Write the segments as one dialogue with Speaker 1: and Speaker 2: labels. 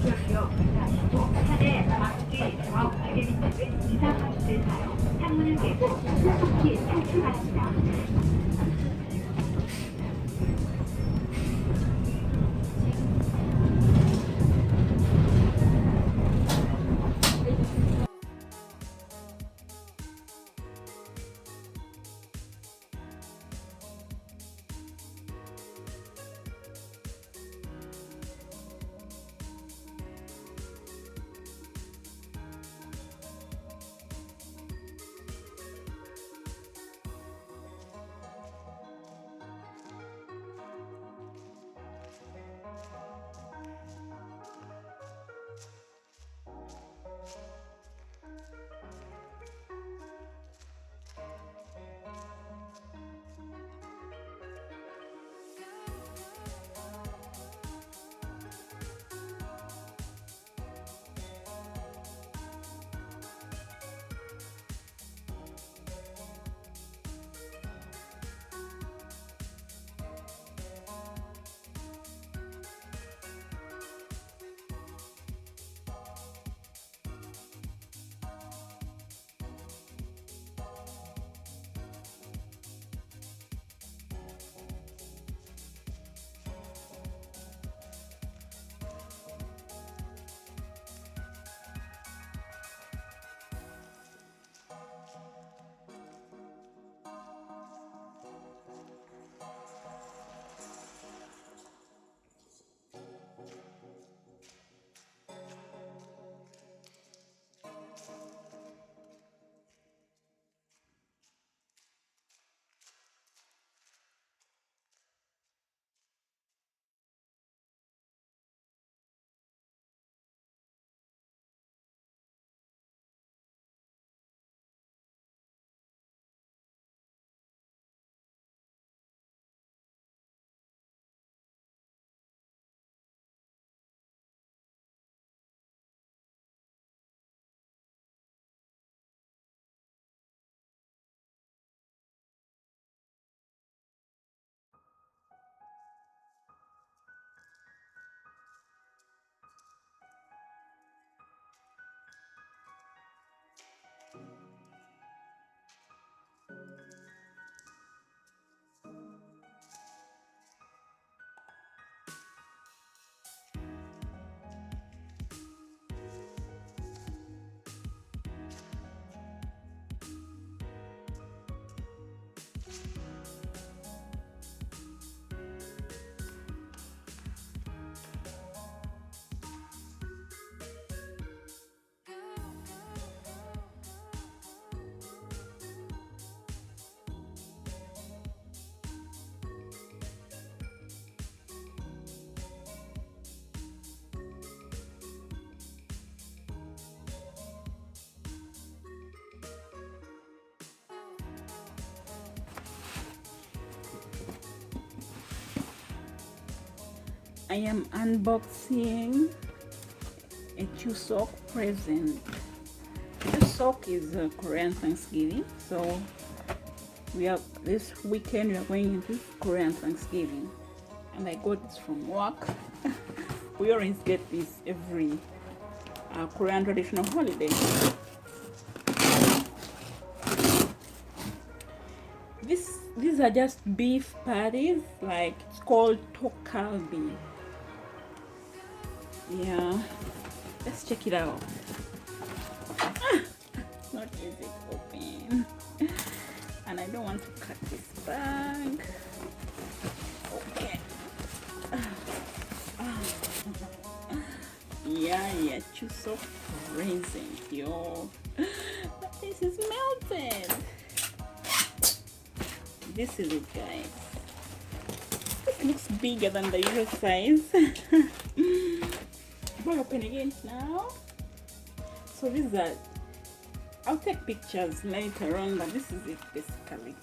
Speaker 1: 표시로 불사하시고 차내 앞뒤 좌우 기계 밑쪽은 이상 방지를 사용 창문을 깨고 급속히 탈출 바랍니다.
Speaker 2: I am unboxing a Chuseok present. Chuseok is a Korean Thanksgiving, so this weekend we are going into Korean Thanksgiving, and I got this from work. We always get this every Korean traditional holiday. These are just beef patties, like it's called tteokgalbi. Yeah, let's check it out. It's not easy to open, and I don't want to cut this bag. Okay. Yeah, Chuseok present, yo. This is melted. This is it, guys. This looks bigger than the usual size. I'll open again now. So these are, I'll take pictures later on, but this is it basically.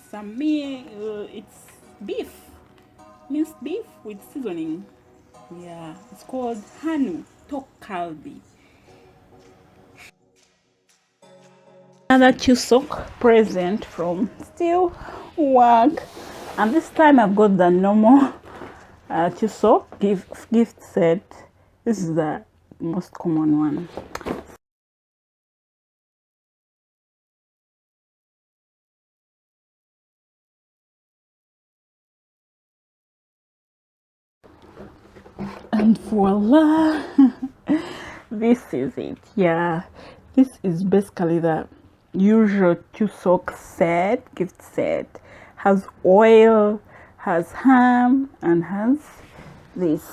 Speaker 2: It's beef, minced beef with seasoning. Yeah, it's called Hanu tteokgalbi. Another Chuseok present from still work, and this time I've got the normal Chuseok gift set. This is the most common one. And voila, this is it. Yeah, this is basically the usual Chuseok set, gift set. Has oil, has ham, and has this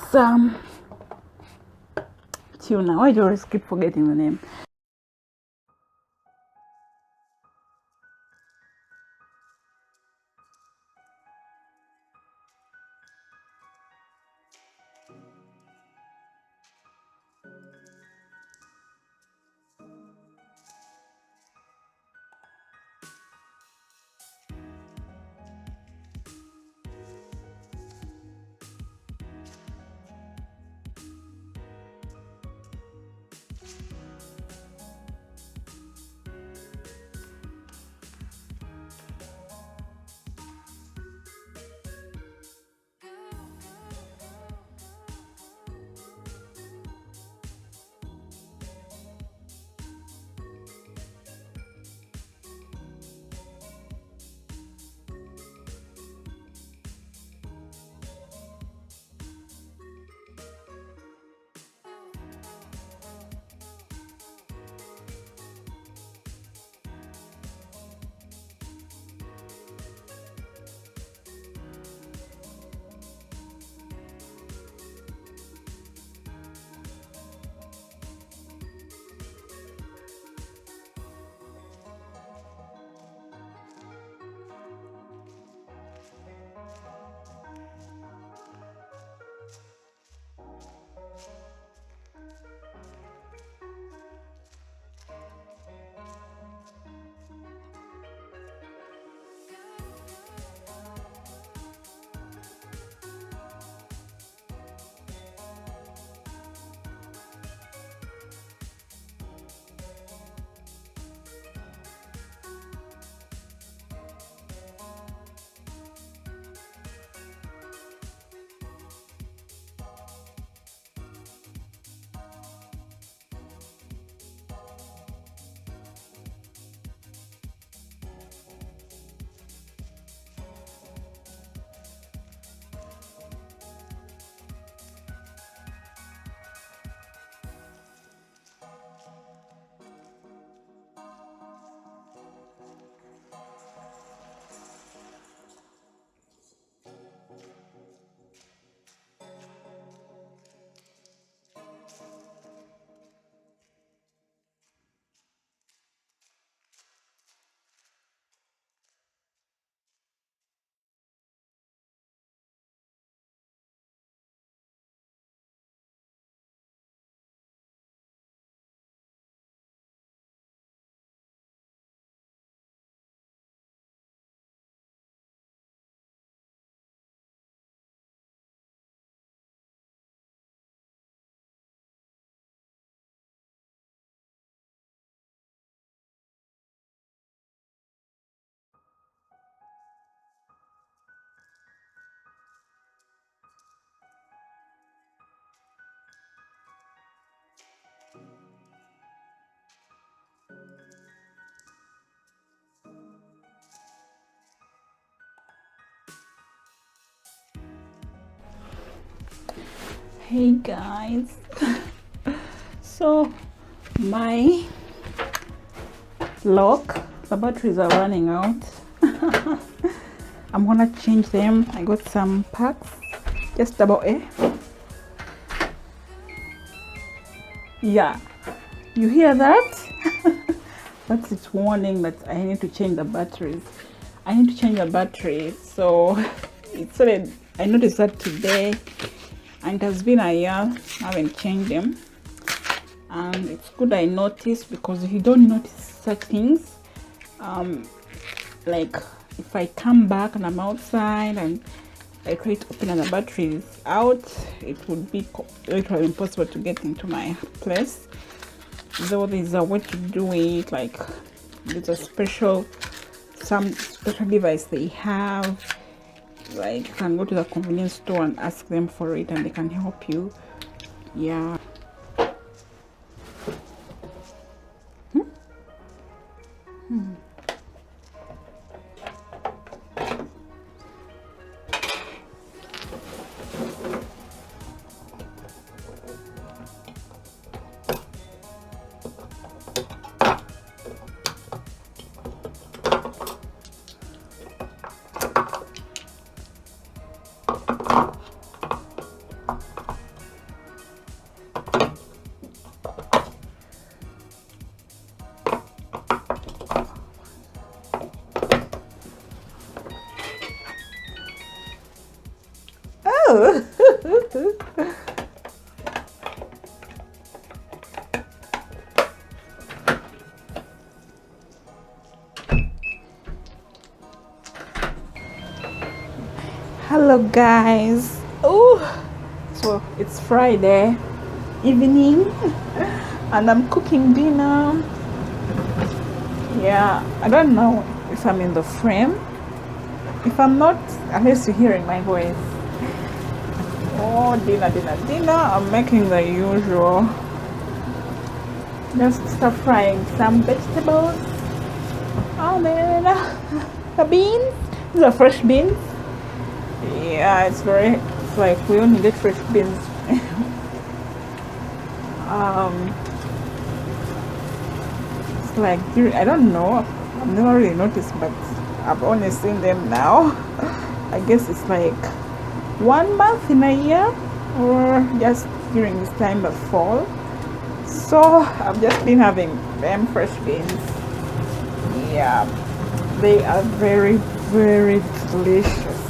Speaker 2: tuna. Why do I always keep forgetting the name? Hey guys, so my lock, the batteries are running out. I'm gonna change them. I got some packs, just about yeah, you hear that? That's its warning that I need to change the batteries. I need to change the batteries. So it's already, I noticed that today, and it has been a year I haven't changed them, and it's good I noticed, because if you don't notice such things, like if I come back and I'm outside and I try to open and the battery is out, it would be literally impossible to get into my place. Though there's a way to do it, like there's a some special device they have. Like you can go to the convenience store and ask them for it and they can help you. Yeah, Hello guys. Oh, so it's Friday evening and I'm cooking dinner. Yeah, I don't know if I'm in the frame. If I'm not, at least you're hearing my voice. Oh, dinner. I'm making the usual. Just stir frying some vegetables. Oh man, the beans. These are fresh beans. Yeah, it's like we only get fresh beans. um, it's like I don't know. I've never really noticed, but I've only seen them now. I guess it's like 1 month in a year, or just during this time of fall. So I've just been having them fresh beans. Yeah, they are very delicious.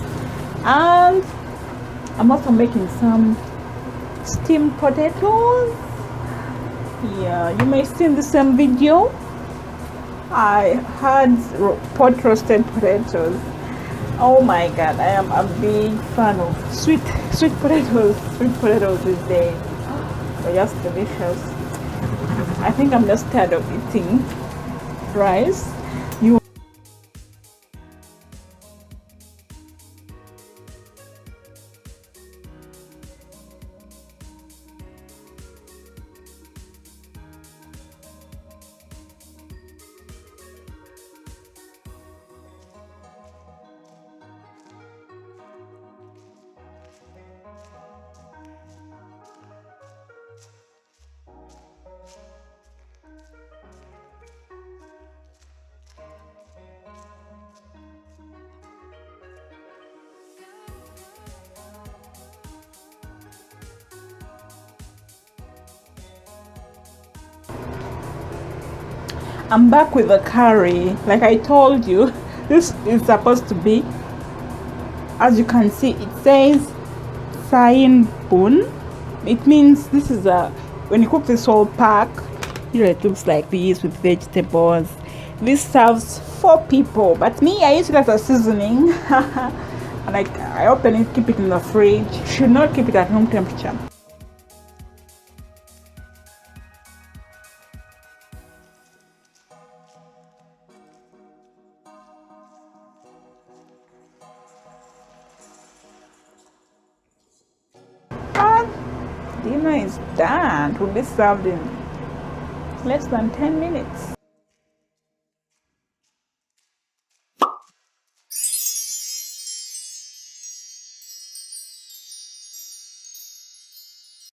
Speaker 2: And I'm also making some steamed potatoes. Yeah, you may see in the same video I had pot roasted potatoes. Oh my god, I am a big fan of sweet potatoes. Sweet potatoes these days, they're just delicious. I think I'm just tired of eating rice. I'm back with the curry. Like I told you, this is supposed to be, as you can see, it says Sain Bun. It means this is when you cook this whole pack, here it looks like this with vegetables. This serves 4 people, but me, I use it as a seasoning. And I open it, keep it in the fridge. Should not keep it at room temperature. And dinner is done. It will be served in less than 10 minutes.